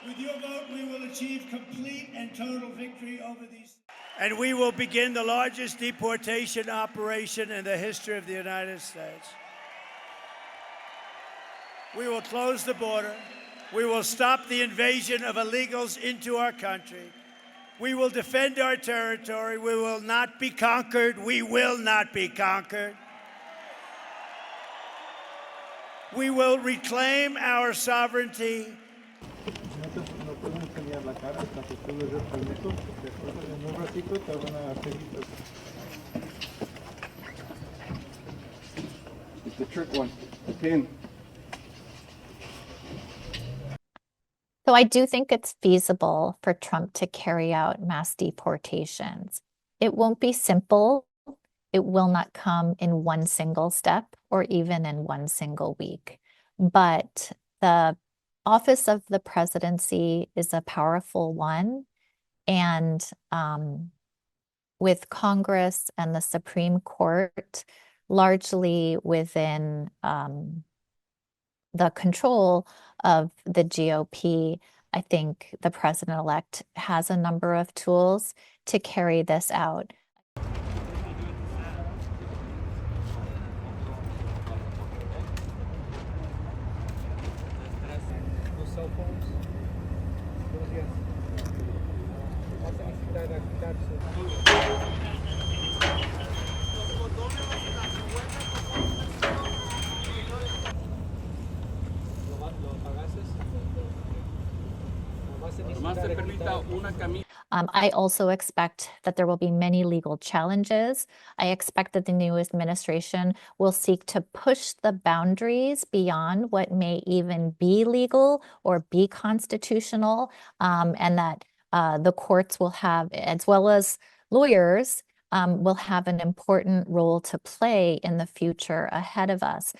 With your vote, we will achieve complete and total victory over these. And we will begin the largest deportation operation in the history of the United States. We will close the border. We will stop the invasion of illegals into our country. We will defend our territory. We will not be conquered. We will not be conquered. We will reclaim our sovereignty. It's the trick one, the pin. So I do think it's feasible for Trump to carry out mass deportations. It won't be simple. It will not come in one single step or even in one single week. But the office of the presidency is a powerful one. And with Congress and the Supreme Court largely within the control of the GOP, I think the president-elect has a number of tools to carry this out. I also expect that there will be many legal challenges. I expect that the new administration will seek to push the boundaries beyond what may even be legal or be constitutional, and that the courts will have, as well as lawyers, will have an important role to play in the future ahead of us.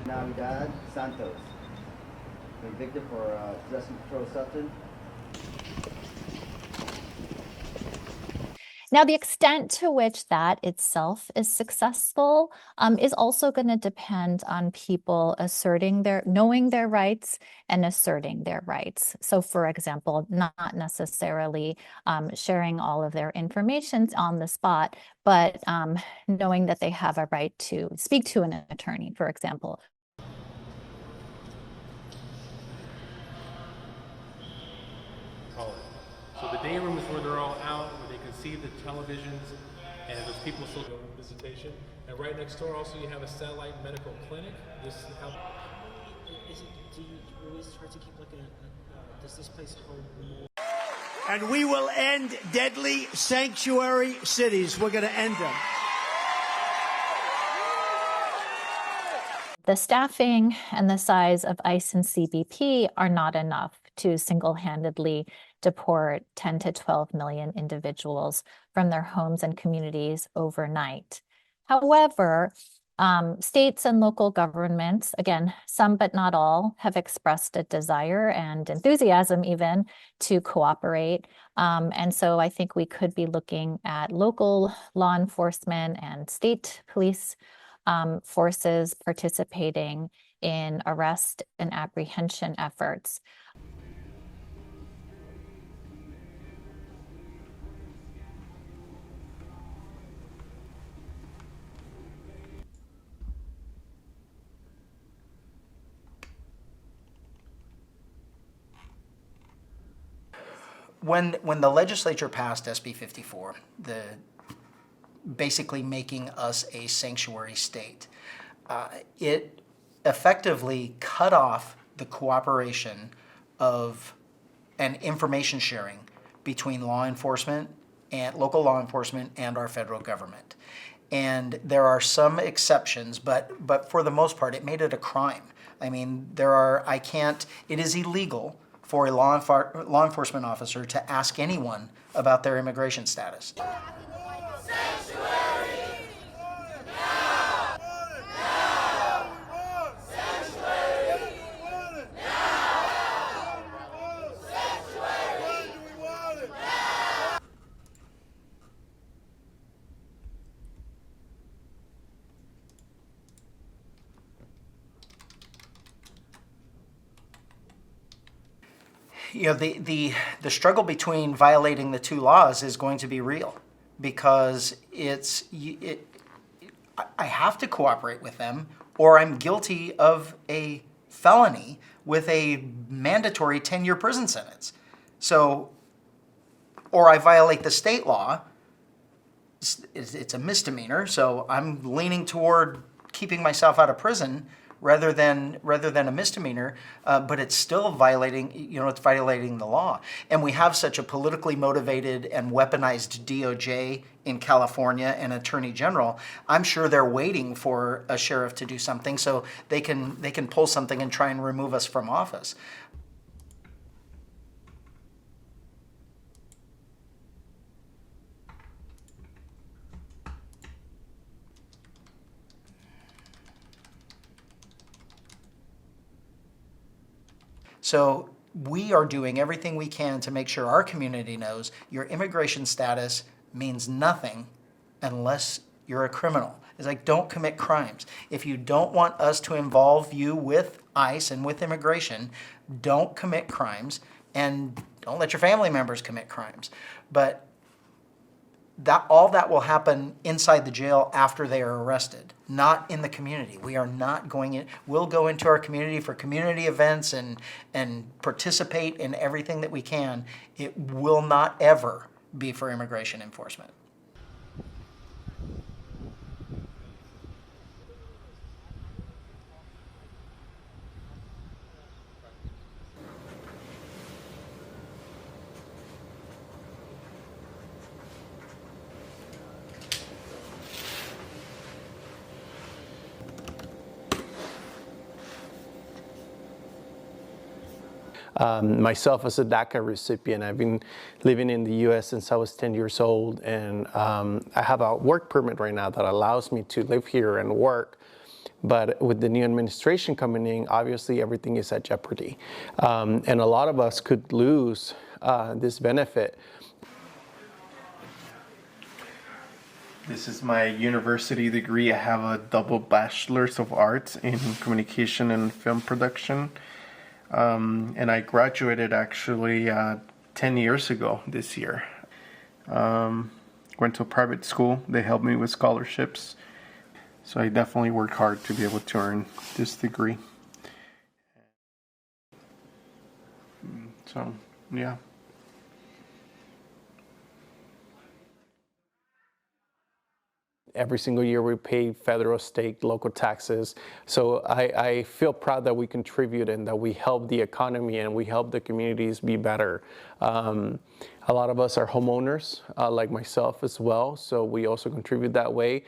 Navidad Santos, convicted for possessing controlled substance. Now, the extent to which that itself is successful is also going to depend on people knowing their rights and asserting their rights. So, for example, not necessarily sharing all of their information on the spot, but knowing that they have a right to speak to an attorney, for example. So the day room is where they're all out, where they can see the televisions, and there's people still doing visitation. And right next door also you have a satellite medical clinic. This help. Do you always try to keep like does this place hold more? And we will end deadly sanctuary cities. We're going to end them. The staffing and the size of ICE and CBP are not enough to single-handedly deport 10 to 12 million individuals from their homes and communities overnight. However, states and local governments, again, some but not all, have expressed a desire and enthusiasm even to cooperate. And so I think we could be looking at local law enforcement and state police forces participating in arrest and apprehension efforts. When the legislature passed SB 54, basically making us a sanctuary state, it effectively cut off the cooperation of and information sharing between law enforcement and local law enforcement and our federal government. And there are some exceptions, but for the most part, it made it a crime. I mean, it is illegal for a law enforcement officer to ask anyone about their immigration status. the struggle between violating the two laws is going to be real, because I have to cooperate with them, or I'm guilty of a felony with a mandatory 10-year prison sentence. So, or I violate the state law, it's a misdemeanor, so I'm leaning toward keeping myself out of prison rather than a misdemeanor, but it's still violating, it's violating the law. And we have such a politically motivated and weaponized DOJ in California and Attorney General. I'm sure they're waiting for a sheriff to do something so they can pull something and try and remove us from office. So we are doing everything we can to make sure our community knows your immigration status means nothing unless you're a criminal. It's like, don't commit crimes. If you don't want us to involve you with ICE and with immigration, don't commit crimes, and don't let your family members commit crimes. But all that will happen inside the jail after they are arrested, not in the community. We are not going in. We'll go into our community for community events and participate in everything that we can. It will not ever be for immigration enforcement. Myself as a DACA recipient, I've been living in the U.S. since I was 10 years old, and I have a work permit right now that allows me to live here and work. But with the new administration coming in, obviously everything is at jeopardy. And a lot of us could lose this benefit. This is my university degree. I have a double bachelor's of arts in communication and film production. And I graduated actually 10 years ago this year. Went to a private school. They helped me with scholarships. So I definitely worked hard to be able to earn this degree. So, yeah. Every single year we pay federal, state, local taxes. So I feel proud that we contribute and that we help the economy and we help the communities be better. A lot of us are homeowners, like myself as well, so we also contribute that way.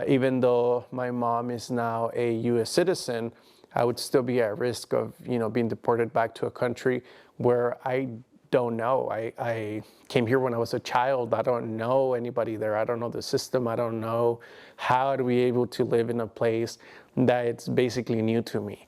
Even though my mom is now a U.S. citizen, I would still be at risk of, being deported back to a country where I don't know. I came here when I was a child. I don't know anybody there. I don't know the system. I don't know how to be able to live in a place that it's basically new to me.